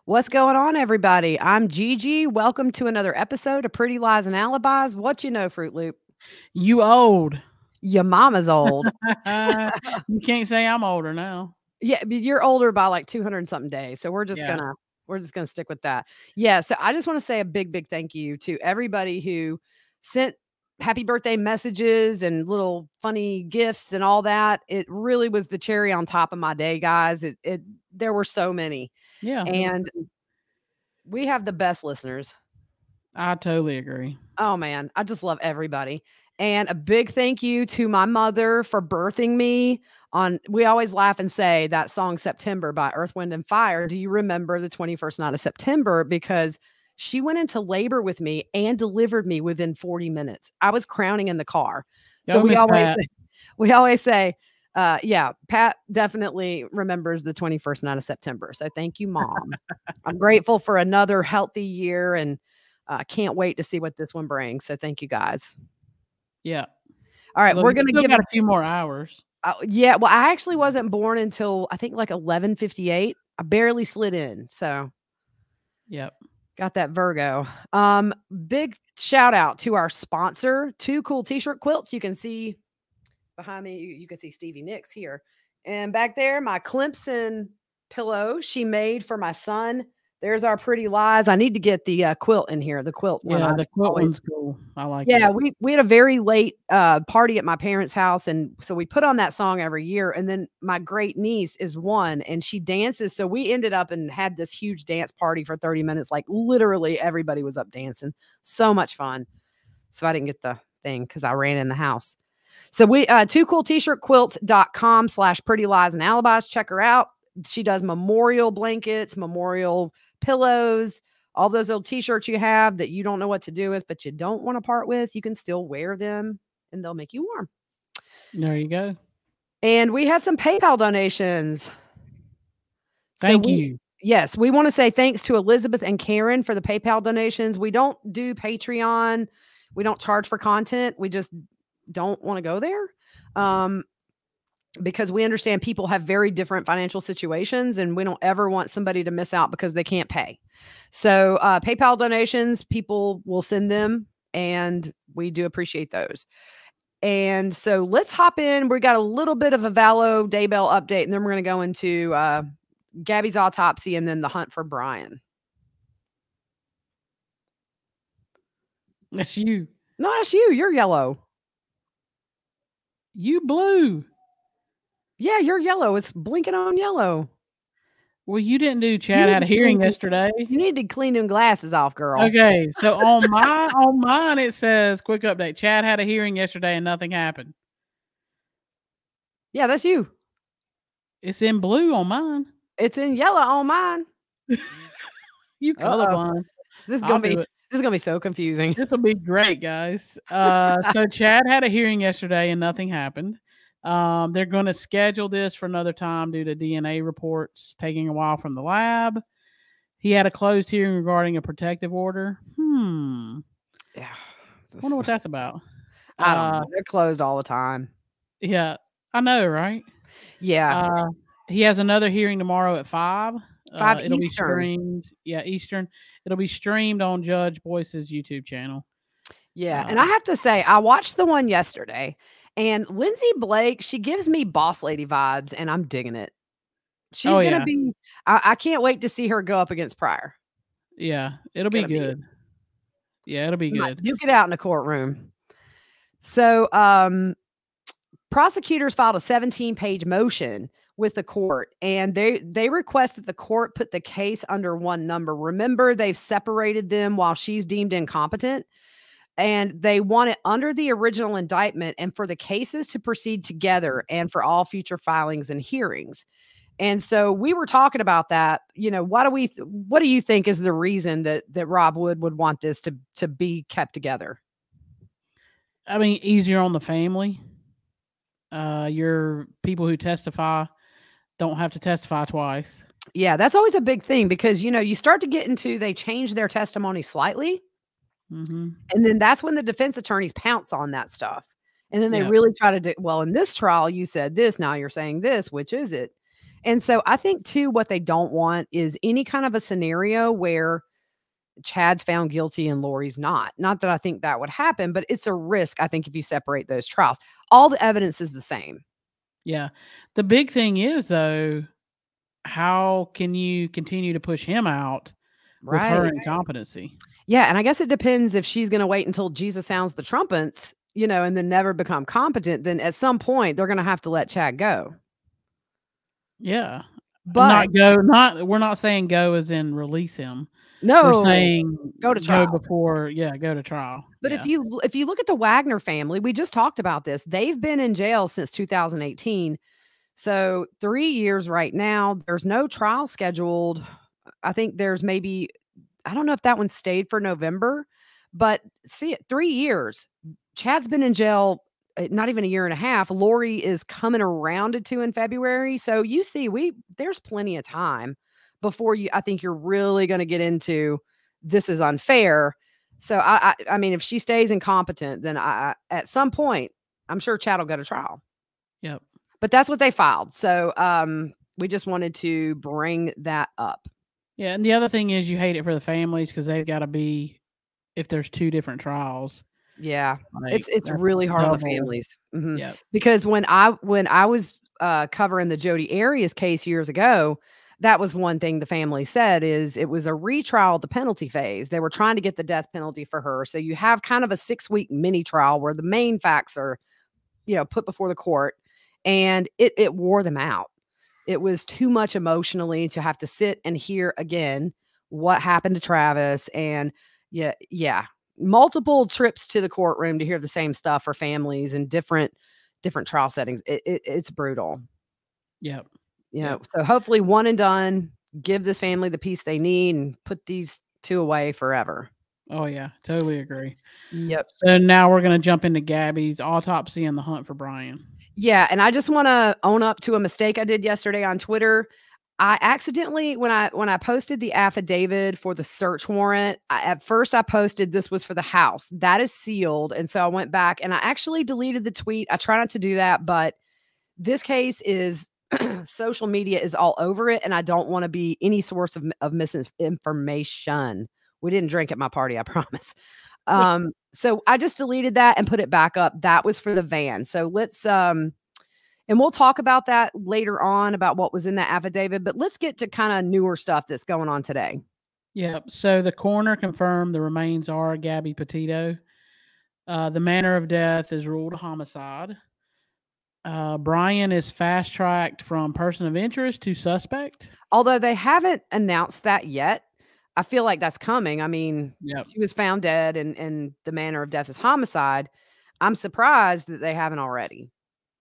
What's going on, everybody? I'm Gigi. Welcome to another episode of Pretty Lies and Alibis. What you know, Fruit Loop? You old. Your mama's old. You can't say I'm older now. Yeah, but you're older by like 200 and something days. So we're just Yeah. gonna stick with that. Yeah. So I just want to say a big thank you to everybody who sent happy birthday messages and little funny gifts and all that. It really was the cherry on top of my day, guys. There were so many. Yeah. And we have the best listeners. I totally agree. Oh man, I just love everybody. And a big thank you to my mother for birthing me on. We always laugh and say that song September by Earth, Wind and Fire. Do you remember the 21st night of September? Because she went into labor with me and delivered me within 40 minutes. I was crowning in the car. So Go, Miss Pat. we always say, yeah, Pat definitely remembers the 21st night of September. So thank you, Mom. I'm grateful for another healthy year and can't wait to see what this one brings. So thank you guys. Yeah. All right, Look, we're going to give got a few more hours. Yeah, well, I actually wasn't born until I think like 11:58. I barely slid in. So Yep. got that Virgo. Big shout out to our sponsor, Two Cool T-shirt quilts. You can see behind me, you can see Stevie Nicks here. And back there, my Clemson pillow she made for my son. There's our Pretty Lies. I need to get the quilt in here. The quilt one. Yeah, the quilt one's cool. I like it. Yeah, we had a very late party at my parents' house, and so we put on that song every year. And then my great niece is one, and she dances. So we ended up and had this huge dance party for 30 minutes. Like literally everybody was up dancing. So much fun. So I didn't get the thing because I ran in the house. So we twocooltshirtquilts.com/pretty lies and alibis. Check her out. She does memorial blankets, memorial pillows, all those old t-shirts you have that you don't know what to do with, but you don't want to part with. You can still wear them and they'll make you warm. There you go. And we had some PayPal donations. Thank you. Yes, we want to say thanks to Elizabeth and Karen for the PayPal donations. We don't do Patreon. We don't charge for content. We just don't want to go there. Because we understand people have very different financial situations and we don't ever want somebody to miss out because they can't pay. So PayPal donations, people will send them and we do appreciate those. And so let's hop in. We got a little bit of a Valo Daybell update and then we're going to go into Gabby's autopsy and then the hunt for Brian. That's you. No, that's you. You're yellow. You blue. Yeah, you're yellow. It's blinking on yellow. Well, you didn't do Chad had a hearing yesterday. You need to clean them glasses off, girl. Okay, so on mine it says quick update. Chad had a hearing yesterday and nothing happened. Yeah, that's you. It's in blue on mine. It's in yellow on mine. You colorblind. This is gonna be so confusing. This will be great, guys. So Chad had a hearing yesterday and nothing happened. They're going to schedule this for another time due to DNA reports taking a while from the lab. He had a closed hearing regarding a protective order. Yeah. Wonder what that's about. I don't know. They're closed all the time. Yeah, I know, right? Yeah. He has another hearing tomorrow at 5. 5 it'll Eastern. Be streamed. Yeah, Eastern. It'll be streamed on Judge Boyce's YouTube channel. Yeah, and I have to say, I watched the one yesterday. And Lindsay Blake, she gives me boss lady vibes, and I'm digging it. She's going to be, I can't wait to see her go up against Pryor. Yeah, it'll be good. Yeah, it'll be good. You get out in the courtroom. So, prosecutors filed a 17-page motion with the court, and they request that the court put the case under one number. Remember, they've separated them while she's deemed incompetent. And they want it under the original indictment and for the cases to proceed together and for all future filings and hearings. And so we were talking about that. You know, what do you think is the reason that Rob Wood would want this to be kept together? I mean, easier on the family. Your people who testify don't have to testify twice. Yeah, that's always a big thing because, you know, you start to get into they change their testimony slightly. Mm-hmm. And then that's when the defense attorneys pounce on that stuff. And then they really try to do, well, in this trial, you said this, now you're saying this, which is it? And so I think too, what they don't want is any kind of a scenario where Chad's found guilty and Lori's not. Not that I think that would happen, but it's a risk, I think, if you separate those trials. All the evidence is the same. Yeah. The big thing is, though, how can you continue to push him out with her incompetency? Yeah, and I guess it depends if she's gonna wait until Jesus sounds the trumpets, and then never become competent, then at some point, they're gonna have to let Chad go. Yeah. But we're not saying go as in release him. no, We're saying go to trial. Go to trial. But if you look at the Wagner family, we just talked about this. They've been in jail since 2018. So 3 years right now. There's no trial scheduled. I think there's maybe, I don't know if that one stayed for November, but see, 3 years. Chad's been in jail not even a year and a half. Lori is coming around to 2 in February. So you see, there's plenty of time before I think you're really going to get into this is unfair. So I mean, if she stays incompetent, then at some point, I'm sure Chad will go to trial. Yep. But that's what they filed. So we just wanted to bring that up. Yeah, and the other thing is you hate it for the families because they've got to be, if there's 2 different trials. Yeah, like, it's really hard on the families. Mm-hmm. Yep. Because when I was covering the Jodi Arias case years ago, that was one thing the family said is it was a retrial of the penalty phase. They were trying to get the death penalty for her. So you have kind of a 6-week mini trial where the main facts are, put before the court, and it wore them out. It was too much emotionally to have to sit and hear again what happened to Travis. And yeah. Multiple trips to the courtroom to hear the same stuff for families and different trial settings. It's brutal. Yep. So hopefully one and done, give this family the peace they need and put these 2 away forever. Oh yeah, totally agree. Yep. So now we're going to jump into Gabby's autopsy and the hunt for Brian. Yeah, and I just want to own up to a mistake I did yesterday on Twitter. I accidentally, when I posted the affidavit for the search warrant, at first I posted this was for the house. That is sealed. And so I went back and I actually deleted the tweet. I try not to do that, but this case is social media is all over it. And I don't want to be any source of misinformation. We didn't drink at my party, I promise. So I just deleted that and put it back up. That was for the van. So let's, and we'll talk about that later on about what was in that affidavit, but let's get to kind of newer stuff that's going on today. Yep. So the coroner confirmed the remains are Gabby Petito. The manner of death is ruled a homicide. Brian is fast-tracked from person of interest to suspect. Although they haven't announced that yet. I feel like that's coming. I mean, She was found dead and the manner of death is homicide. I'm surprised that they haven't already.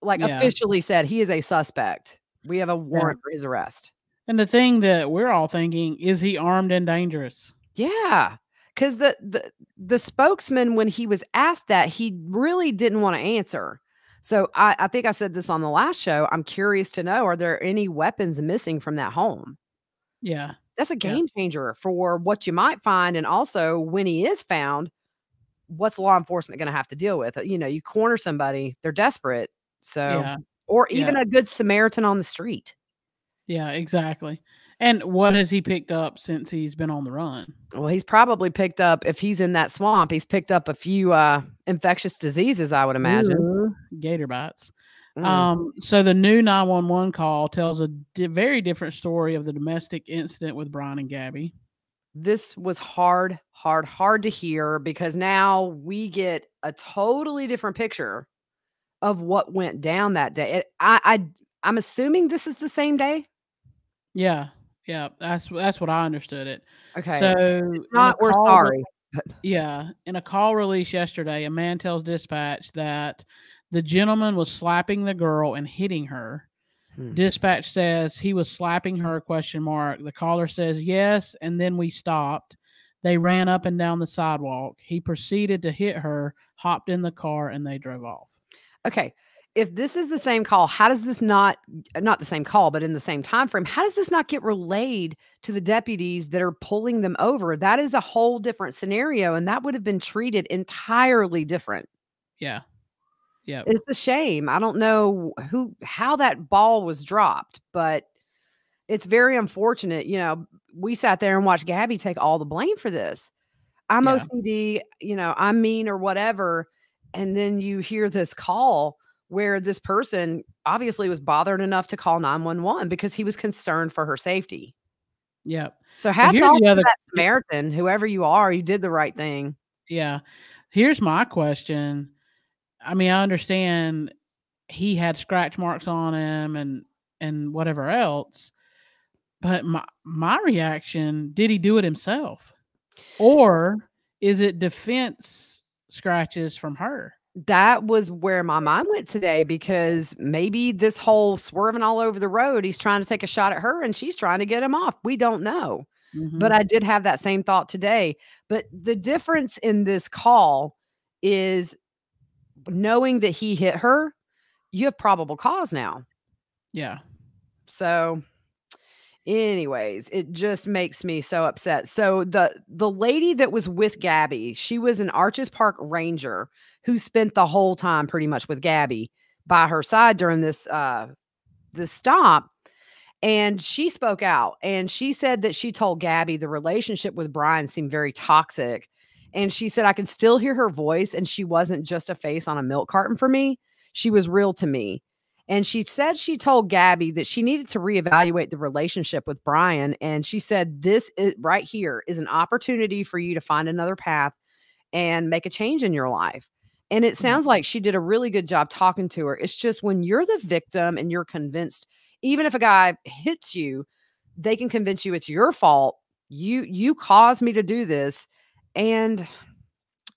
Officially said he is a suspect. We have a warrant for his arrest. And the thing that we're all thinking, is he armed and dangerous? Yeah. Because the spokesman, when he was asked that, he really didn't want to answer. So I think I said this on the last show. I'm curious to know, are there any weapons missing from that home? Yeah. That's a game changer for what you might find. And also when he is found, what's law enforcement going to have to deal with? You corner somebody, they're desperate. So, or even a good Samaritan on the street. Yeah, exactly. And what has he picked up since he's been on the run? Well, he's probably picked up, if he's in that swamp, he's picked up a few infectious diseases, I would imagine. Ooh, gator bites. So the new 911 call tells a very different story of the domestic incident with Brian and Gabby. This was hard to hear because now we get a totally different picture of what went down that day. I'm assuming this is the same day. Yeah, that's what I understood it. Okay, so it's not. We're sorry. Yeah, in a call released yesterday, a man tells dispatch that the gentleman was slapping the girl and hitting her. Dispatch says he was slapping her, ? The caller says yes, and then we stopped. They ran up and down the sidewalk. He proceeded to hit her, hopped in the car, and they drove off. Okay, if this is the same call, how does this not the same call, but in the same time frame, how does this not get relayed to the deputies that are pulling them over? That is a whole different scenario, and that would have been treated entirely different. Yeah. It's a shame. I don't know how that ball was dropped, but it's very unfortunate. You know, we sat there and watched Gabby take all the blame for this. I'm Yeah. OCD, you know, I'm mean or whatever. And then you hear this call where this person obviously was bothered enough to call 911 because he was concerned for her safety. Yep. So Well, hats here's off the to other. that Samaritan, whoever you are, you did the right thing. Yeah. Here's my question. I mean, I understand he had scratch marks on him and whatever else, but my reaction, did he do it himself? Or is it defense scratches from her? That was where my mind went today, because maybe this whole swerving all over the road, he's trying to take a shot at her and she's trying to get him off. We don't know. But I did have that same thought today. But the difference in this call is knowing that he hit her, you have probable cause now. Yeah. So anyways, it just makes me so upset. So the lady that was with Gabby, she was an Arches Park ranger who spent the whole time pretty much with Gabby by her side during this stop. And she spoke out and she said that she told Gabby the relationship with Brian seemed very toxic. And she said, I could still hear her voice and she wasn't just a face on a milk carton for me. She was real to me. And she said she told Gabby that she needed to reevaluate the relationship with Brian. And she said, this is, right here is an opportunity for you to find another path and make a change in your life. And it sounds like she did a really good job talking to her. It's just when you're the victim and you're convinced, even if a guy hits you, they can convince you it's your fault. You caused me to do this. And,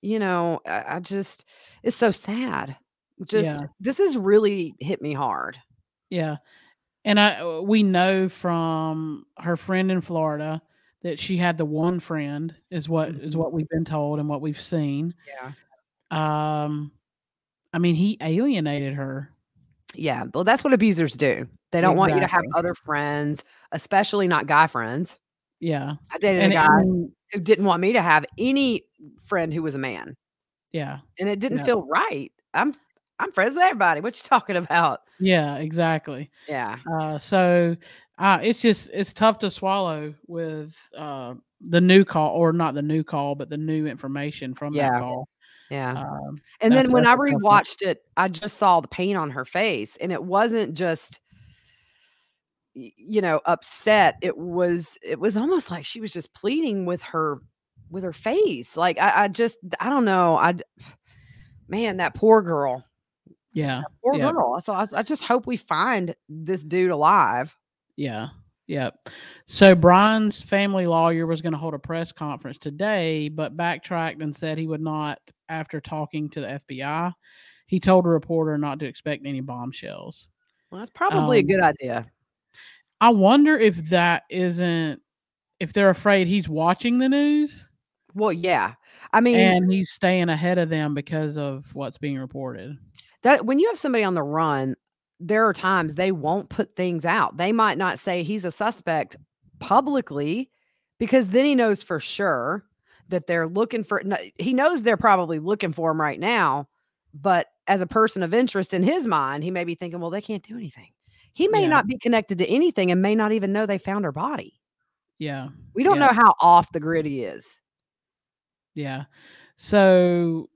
you know, I just, it's so sad. This has really hit me hard. Yeah. And we know from her friend in Florida that she had the one friend is what we've been told and what we've seen. Yeah. I mean, he alienated her. Yeah. Well, that's what abusers do. They don't want you to have other friends, especially not guy friends. Yeah. I dated a guy who didn't want me to have any friend who was a man. Yeah. And it didn't feel right. I'm friends with everybody. What you talking about? Yeah, exactly. Yeah. So it's tough to swallow with the new call, or not the new call, but the new information from that call. Yeah. And then when I rewatched it, I just saw the pain on her face, and it wasn't just, you know, upset. It was almost like she was just pleading with her face. Like, I don't know. Man, that poor girl. Yeah. That poor girl. So I just hope we find this dude alive. Yeah. Yep. So Brian's family lawyer was going to hold a press conference today, but backtracked and said he would not after talking to the FBI. He told a reporter not to expect any bombshells. Well, that's probably a good idea. I wonder if if they're afraid he's watching the news. Well, yeah. I mean, and he's staying ahead of them because of what's being reported. That when you have somebody on the run, there are times they won't put things out. They might not say he's a suspect publicly, because then he knows for sure that they're looking for, he knows they're probably looking for him right now, but as a person of interest in his mind, he may be thinking, well, they can't do anything. He may not be connected to anything and may not even know they found her body. Yeah. We don't know how off the grid he is. Yeah. So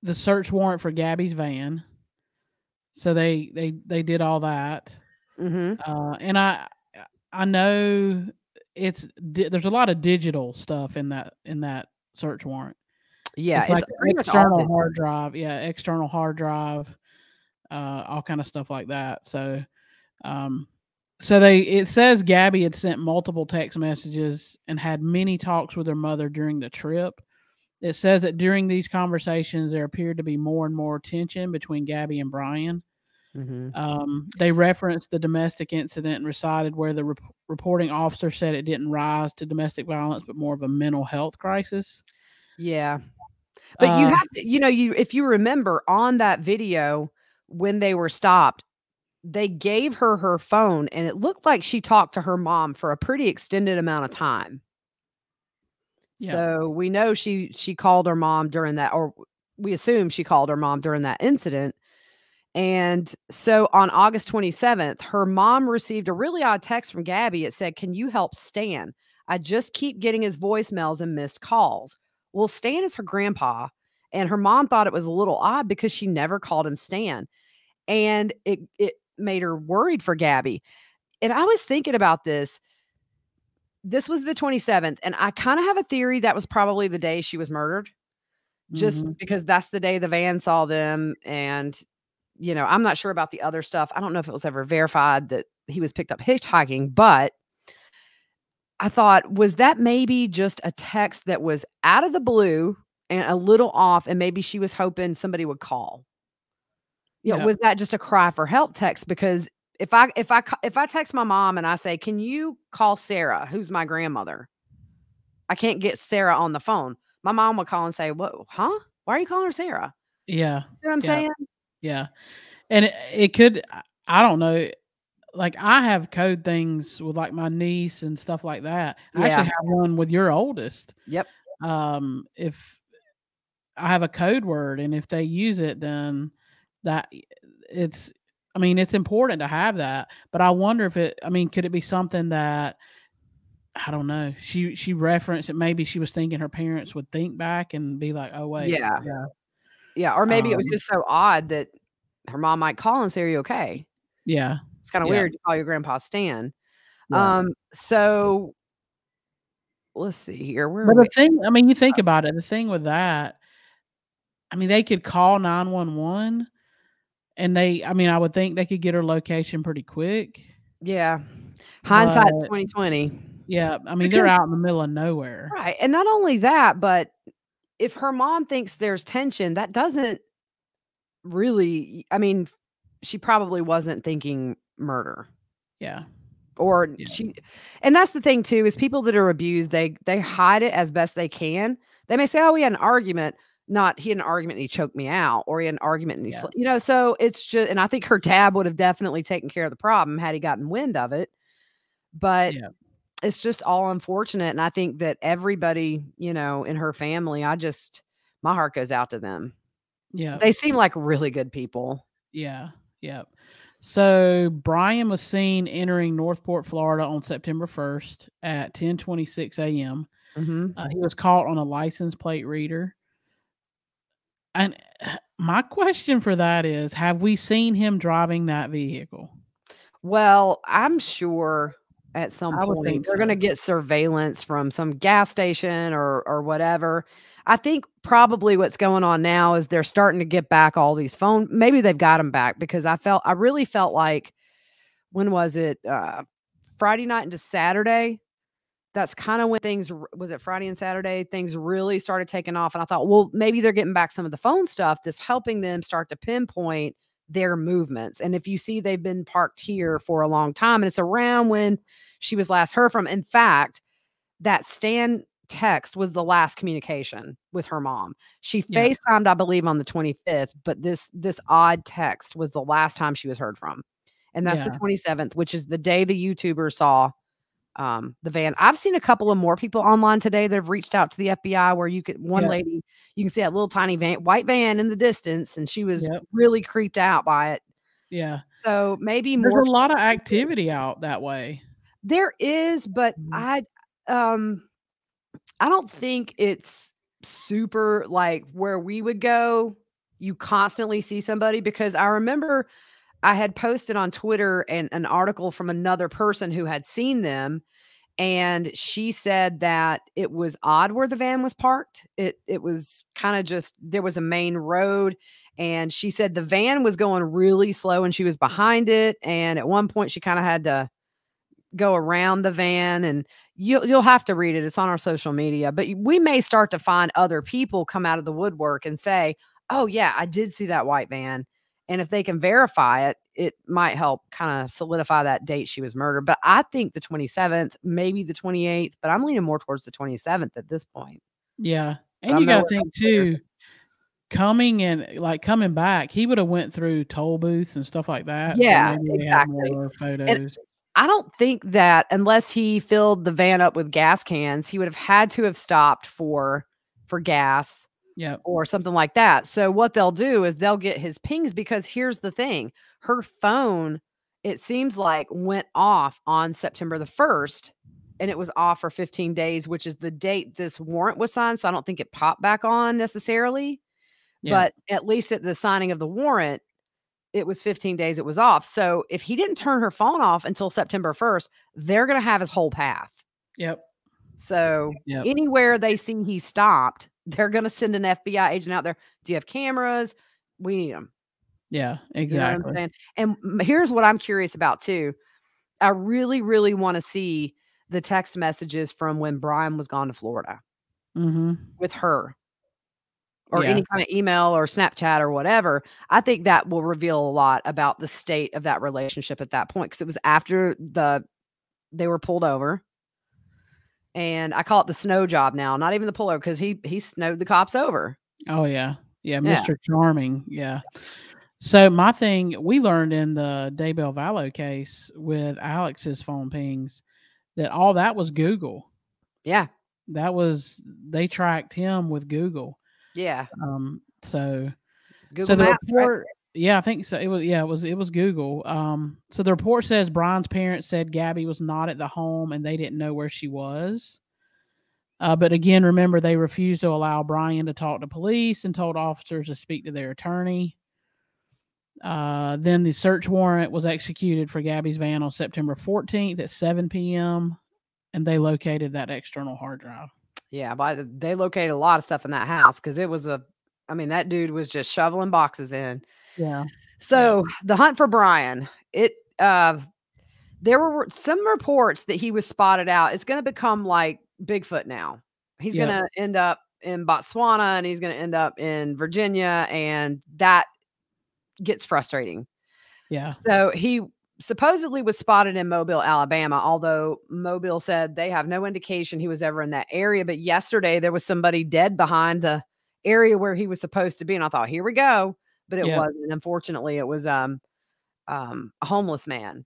the search warrant for Gabby's van. So they did all that. And I know there's a lot of digital stuff in that search warrant. Yeah, it's like external hard drive. Yeah, external hard drive, all kind of stuff like that. So, it says Gabby had sent multiple text messages and had many talks with her mother during the trip. It says that during these conversations, there appeared to be more and more tension between Gabby and Brian. They referenced the domestic incident and recited where the reporting officer said it didn't rise to domestic violence, but more of a mental health crisis. Yeah. But you have to, if you remember on that video, when they were stopped, they gave her phone and it looked like she talked to her mom for a pretty extended amount of time. So we know she called her mom during that, or we assume she called her mom during that incident. And so on August 27th, her mom received a really odd text from Gabby. It said, "Can you help Stan? I just keep getting his voicemails and missed calls." Well, Stan is her grandpa, and her mom thought it was a little odd because she never called him Stan. And it made her worried for Gabby. And I was thinking about this. This was the 27th, and I kind of have a theory that was probably the day she was murdered, just because that's the day the van saw them. And, I'm not sure about the other stuff. I don't know if it was ever verified that he was picked up hitchhiking, but I thought, was that maybe just a text that was out of the blue and a little off, and maybe she was hoping somebody would call? Was that just a cry for help text? Because if I text my mom and I say, "Can you call Sarah, who's my grandmother?" I can't get Sarah on the phone. My mom would call and say, "What? Huh? Why are you calling her Sarah?" Yeah. See what I'm saying? Yeah. And it could, I don't know. Like, I have code things with like my niece and stuff like that. I actually have one with your oldest. Yep. If I have a code word, and if they use it, then it's important to have that. But I wonder if could it be something that, I don't know, she referenced it. Maybe she was thinking her parents would think back and be like, "Oh, wait." Yeah. Or maybe it was just so odd that her mom might call and say, "Are you okay?" Yeah. It's kind of weird to call your grandpa Stan. Right. So let's see here. But the thing, you think about it, the thing with that, they could call 911, and I would think they could get her location pretty quick. Yeah. Hindsight's 2020. Yeah. They're out in the middle of nowhere. Right. And not only that, but if her mom thinks there's tension, that doesn't really, she probably wasn't thinking murder. Yeah. Or and that's the thing too, is people that are abused, they hide it as best they can. They may say, "Oh, we had an argument," not "he had an argument and he choked me out," or "he had an argument and he so it's just, and I think her dad would have definitely taken care of the problem had he gotten wind of it. But it's just all unfortunate. And I think that everybody, in her family, my heart goes out to them. Yeah. They seem like really good people. Yeah. Yeah. So Brian was seen entering Northport, Florida on September 1st at 10:26 a.m. He was caught on a license plate reader. And my question for that is, have we seen him driving that vehicle? Well, I'm sure at some point they're so. going to get surveillance from some gas station or whatever. I think probably what's going on now is they're starting to get back all these phone. Maybe they've got them back, because I really felt like, when was it? Friday night into Saturday. That's kind of when was it Friday and Saturday? Things really started taking off. And I thought, well, maybe they're getting back some of the phone stuff that's helping them start to pinpoint their movements. And if you see, they've been parked here for a long time, and it's around when she was last heard from. In fact, that Stan text was the last communication with her mom. She FaceTimed, I believe, on the 25th, but this odd text was the last time she was heard from. And that's the 27th, which is the day the YouTuber saw the van. I've seen a couple of more people online today that have reached out to the FBI, where one lady, you can see that little tiny white van in the distance, and she was really creeped out by it. Yeah. So maybe there's a lot of activity out that way. There is, but I don't think it's super like where we would go. You constantly see somebody, because I remember I had posted on Twitter an article from another person who had seen them, and she said that it was odd where the van was parked. It was kind of just, there was a main road, and she said the van was going really slow and she was behind it, and at one point she kind of had to go around the van. And you'll have to read it. It's on our social media, but we may start to find other people come out of the woodwork and say, "Oh yeah, I did see that white van." And if they can verify it, it might help kind of solidify that date she was murdered. But I think the 27th, maybe the 28th, but I'm leaning more towards the 27th at this point. Yeah. And you got to think too, coming back, he would have went through toll booths and stuff like that. Yeah, so maybe exactly. More photos. And I don't think that unless he filled the van up with gas cans, he would have had to have stopped for gas. Yep. or something like that. So what they'll do is they'll get his pings, because here's the thing. Her phone, it seems like, went off on September the 1st, and it was off for 15 days, which is the date this warrant was signed. So I don't think it popped back on necessarily, but at least at the signing of the warrant, it was 15 days it was off. So if he didn't turn her phone off until September 1st, they're going to have his whole path. Yep. So anywhere they see he stopped, they're going to send an FBI agent out there. Do you have cameras? We need them. Yeah, exactly. You know what I'm saying? And here's what I'm curious about too. I really, really want to see the text messages from when Brian was gone to Florida with her, or any kind of email or Snapchat or whatever. I think that will reveal a lot about the state of that relationship at that point, because it was after they were pulled over. And I call it the snow job now, not even the pullover, because he snowed the cops over. Oh yeah. Yeah, Mr. Charming. Yeah. So my thing, we learned in the Daybell Vallow case with Alex's phone pings that all that was Google. Yeah. They tracked him with Google. Yeah. So Google Maps, right? Yeah, I think so. It was Google. So the report says Brian's parents said Gabby was not at the home and they didn't know where she was. But again, remember, they refused to allow Brian to talk to police and told officers to speak to their attorney. Then the search warrant was executed for Gabby's van on September 14th at 7 p.m. and they located that external hard drive. Yeah, they located a lot of stuff in that house, because it was that dude was just shoveling boxes in. Yeah. So the hunt for Brian, there were some reports that he was spotted out. It's going to become like Bigfoot now. He's going to end up in Botswana, and he's going to end up in Virginia, and that gets frustrating. Yeah. So he supposedly was spotted in Mobile, Alabama, although Mobile said they have no indication he was ever in that area. But yesterday there was somebody dead behind the area where he was supposed to be, and I thought, here we go. But it wasn't. Unfortunately, it was a homeless man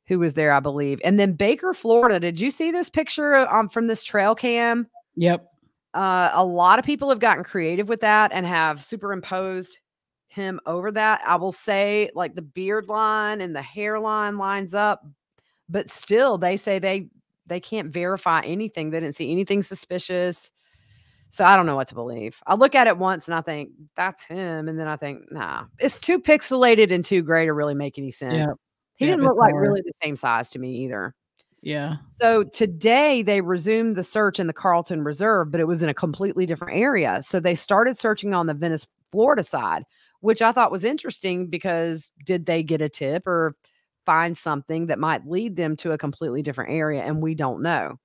who was there, I believe. And then Baker, Florida. Did you see this picture from this trail cam? Yep. A lot of people have gotten creative with that and have superimposed him over that. I will say, like, the beard line and the hairline lines up, but still they say they can't verify anything. They didn't see anything suspicious. So I don't know what to believe. I look at it once and I think that's him. And then I think, nah, it's too pixelated and too gray to really make any sense. Yeah. He didn't look like really the same size to me either. Yeah. So today they resumed the search in the Carlton Reserve, but it was in a completely different area. So they started searching on the Venice, Florida side, which I thought was interesting, because did they get a tip or find something that might lead them to a completely different area? And we don't know.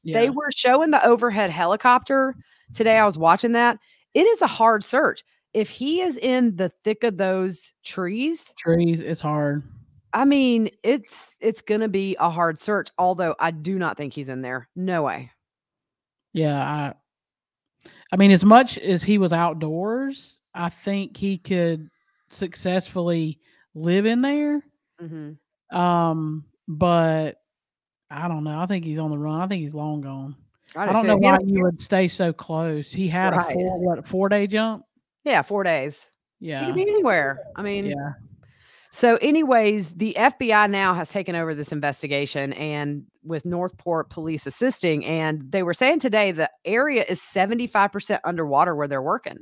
Yeah. They were showing the overhead helicopter today. I was watching that. It is a hard search. If he is in the thick of those trees, it's hard. I mean, it's going to be a hard search, although I do not think he's in there. No way. Yeah. I mean, as much as he was outdoors, I think he could successfully live in there. But I don't know. I think he's on the run. I think he's long gone. I don't know why you would stay so close. He had a 4-day jump? Yeah, 4 days. Yeah. He could be anywhere. I mean, yeah. So anyways, the FBI now has taken over this investigation, and with Northport police assisting, and they were saying today the area is 75% underwater where they're working.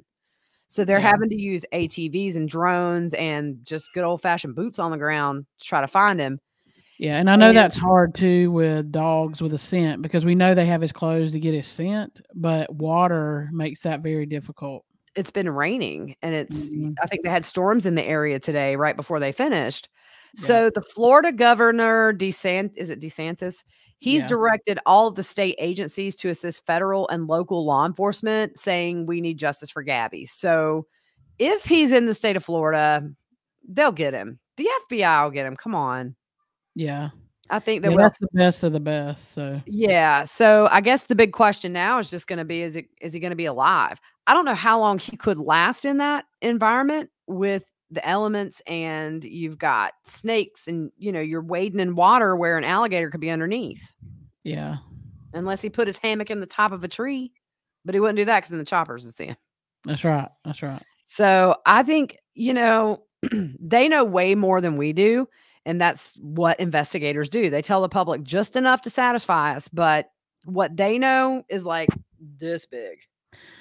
So they're having to use ATVs and drones and just good old fashioned boots on the ground to try to find him. Yeah. And I know that's hard too with dogs with a scent, because we know they have his clothes to get his scent, but water makes that very difficult. It's been raining, and I think they had storms in the area today right before they finished. Yeah. So the Florida governor, DeSantis? He's directed all of the state agencies to assist federal and local law enforcement, saying we need justice for Gabby. So if he's in the state of Florida, they'll get him. The FBI will get him. Come on. Yeah. I think that's the best of the best. So yeah. So I guess the big question now is just going to be, is he going to be alive? I don't know how long he could last in that environment with the elements, and you've got snakes, and you're wading in water where an alligator could be underneath. Yeah. Unless he put his hammock in the top of a tree, but he wouldn't do that because then the choppers would see him. That's right. That's right. So I think, they know way more than we do. And that's what investigators do. They tell the public just enough to satisfy us, but what they know is like this big.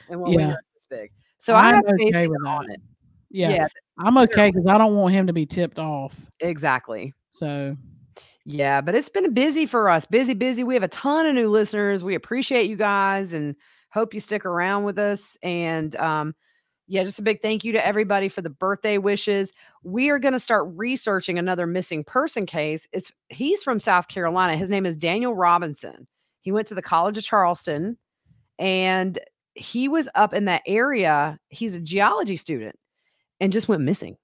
And what we know Yeah. is this big. So I I'm have faith okay in with that. on it. Yeah. Yeah, I'm okay because I don't want him to be tipped off. exactly. So Yeah, but it's been busy for us. Busy, busy. We have a ton of new listeners. We appreciate you guys and hope you stick around with us. And yeah, just a big thank you to everybody for the birthday wishes. We are going to start researching another missing person case. He's from South Carolina. His name is Daniel Robinson. He went to the College of Charleston and he was up in that area. He's a geology student and just went missing.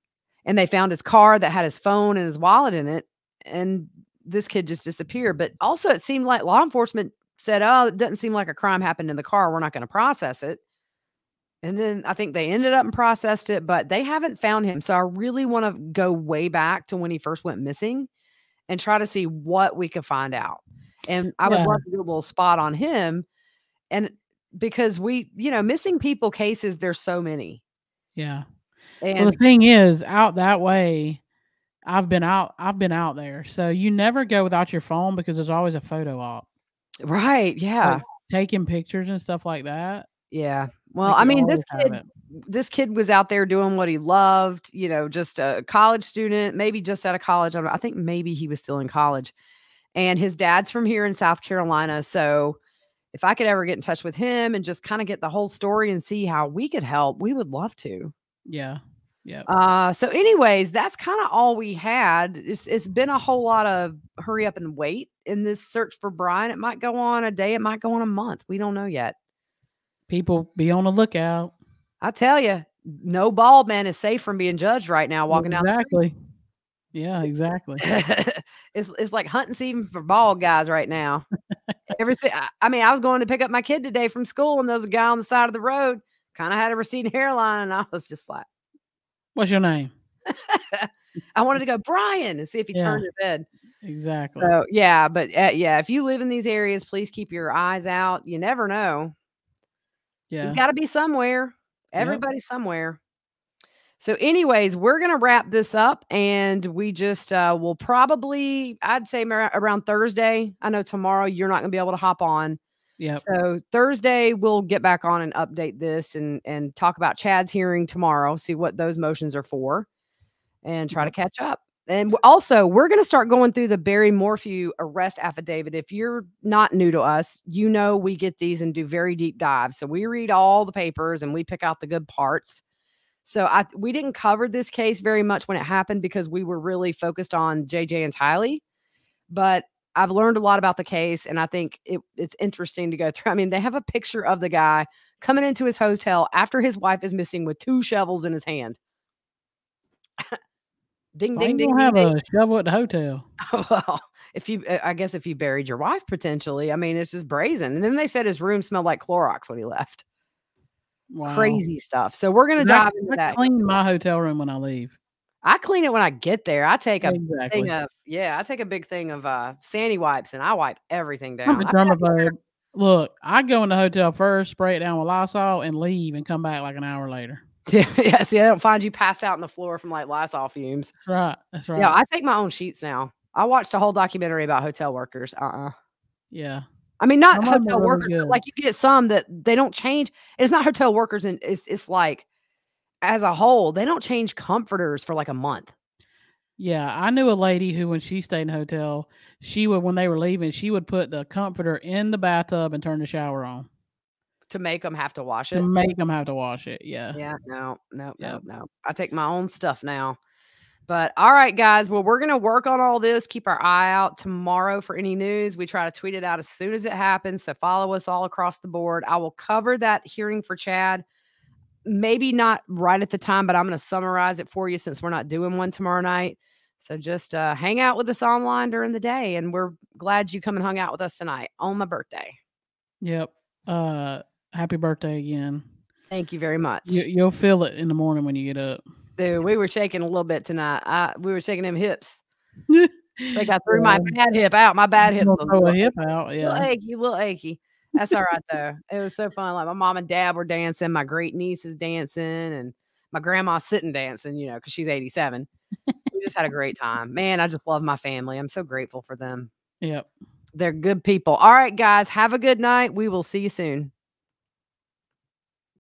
And they found his car that had his phone and his wallet in it. And this kid just disappeared. But also, it seemed like law enforcement said, oh, it doesn't seem like a crime happened in the car. We're not going to process it. And then I think they ended up and processed it, but they haven't found him. So I really want to go way back to when he first went missing and try to see what we could find out. And I would love to do a little spot on him. And because missing people cases, there's so many. yeah. And Well, the thing is, out that way, I've been out there. So you never go without your phone because there's always a photo op. right. Yeah. Like, taking pictures and stuff like that. Yeah. Well, Like, I you mean, always have it. this kid was out there doing what he loved, just a college student, maybe just out of college. I think maybe he was still in college. And his dad's from here in South Carolina. So if I could ever get in touch with him and just kind of get the whole story and see how we could help, we would love to. Yeah. Yeah. So anyways, that's kind of all we had. It's been a whole lot of hurry up and wait in this search for Brian. It might go on a day. It might go on a month. We don't know yet. People be on the lookout. I tell you, no bald man is safe from being judged right now walking down the street. Exactly. Yeah, exactly. It's like hunting season for bald guys right now. I was going to pick up my kid today from school, and there was a guy on the side of the road, kind of had a receding hairline, and I was just like, "What's your name?" I wanted to go Brian and see if he turned his head. Exactly. So yeah, but if you live in these areas, please keep your eyes out. You never know. Yeah, he's got to be somewhere. Everybody's somewhere. So anyways, we're going to wrap this up, and we just will probably, I'd say around Thursday. I know tomorrow you're not going to be able to hop on. Yeah. So Thursday we'll get back on and update this and talk about Chad's hearing tomorrow, see what those motions are for, and try to catch up. And also, we're going to start going through the Barry Morphew arrest affidavit. If you're not new to us, we get these and do very deep dives. So we read all the papers and we pick out the good parts. So we didn't cover this case very much when it happened because we were really focused on JJ and Tylee. But I've learned a lot about the case, and I think it's interesting to go through. I mean, they have a picture of the guy coming into his hotel after his wife is missing with 2 shovels in his hand. Ding, ding, ding. Have a shovel at the hotel. Well, I guess if you buried your wife, potentially. I mean, it's just brazen. And then they said his room smelled like Clorox when he left. Wow. Crazy stuff. So we're going to dive into that. I clean my hotel room when I leave. I clean it when I get there. I take a big thing of sandy wipes and I wipe everything down. I'm a germaphobe. Look, I go in the hotel first, spray it down with Lysol, and leave and come back like an hour later. Yeah. See, I don't find you passed out on the floor from like Lysol fumes. That's right. Yeah, I take my own sheets now. I watched a whole documentary about hotel workers. Yeah. I mean, not hotel workers, but like you get some that they don't change. It's not hotel workers, and it's like as a whole, they don't change comforters for like a month. Yeah, I knew a lady who, when she stayed in a hotel, when they were leaving, she would put the comforter in the bathtub and turn the shower on. To make them have to wash it? To make them have to wash it, yeah. Yeah, no. I take my own stuff now. But all right, guys. Well, we're going to work on all this. Keep our eye out tomorrow for any news. We try to tweet it out as soon as it happens. So follow us all across the board. I will cover that hearing for Chad. Maybe not right at the time, but I'm going to summarize it for you since we're not doing one tomorrow night. So just hang out with us online during the day. And we're glad you come and hung out with us tonight on my birthday. Yep. Happy birthday again. Thank you very much. You'll feel it in the morning when you get up. Dude, we were shaking a little bit tonight. We were shaking them hips. Like I threw my bad hip out. My bad hip's throw a hip out. Yeah. A little achy. That's all right though. It was so fun. Like my mom and dad were dancing, my great niece is dancing, and my grandma's sitting dancing, you know, because she's 87. We just had a great time. Man, I just love my family. I'm so grateful for them. Yep. They're good people. All right, guys, have a good night. We will see you soon.